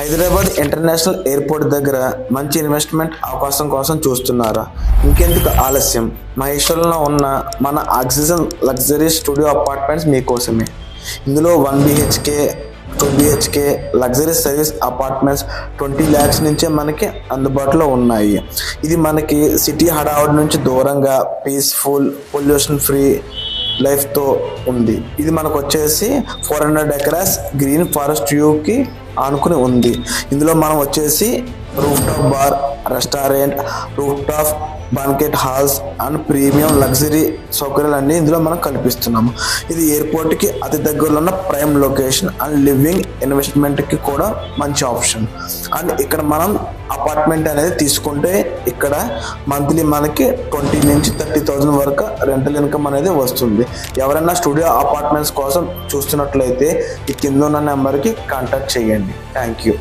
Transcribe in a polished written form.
Hyderabad international airport దగ్గర మంచి investment అవకాశం కోసం చూస్తున్నారా? ఇంకెందుకు ఆలస్యం, మహేశ్వరంలో ఉన్న మన ఆక్సిజన్ లగ్జరీ స్టూడియో అపార్ట్మెంట్స్ మీకోసమే. ఇందులో 1 BHK 2 BHK luxury service apartments 20 lakhs నుంచే మనకి అందుబాటులో ఉన్నాయి. ఇది మనకి సిటీ హడావుడి నుంచి దూరంగా పీస్ఫుల్ పొల్యూషన్ ఫ్రీ లైఫ్తో ఉంది. ఇది మనకు వచ్చేసి 400 acres గ్రీన్ ఫారెస్ట్ వ్యూకి ఆనుకుని ఉంది. ఇందులో మనం వచ్చేసి roof top bar, restaurant, roof top banquet halls and premium luxury సౌకర్యాలన్నీ ఇందులో మనం కల్పిస్తున్నాము. ఇది ఎయిర్పోర్ట్కి అతి దగ్గరలో ఉన్న ప్రైమ్ లొకేషన్ అండ్ లివింగ్ ఇన్వెస్ట్మెంట్కి కూడా మంచి ఆప్షన్. అండ్ ఇక్కడ మనం అపార్ట్మెంట్ అనేది తీసుకుంటే ఇక్కడ మంత్లీ మనకి 20 నుంచి 30,000 వరకు రెంటల్ ఇన్కమ్ అనేది వస్తుంది. ఎవరైనా స్టూడియో అపార్ట్మెంట్స్ కోసం చూస్తున్నట్లయితే ఈ కింద ఉన్న నెంబర్కి కాంటాక్ట్ చేయండి. Thank you.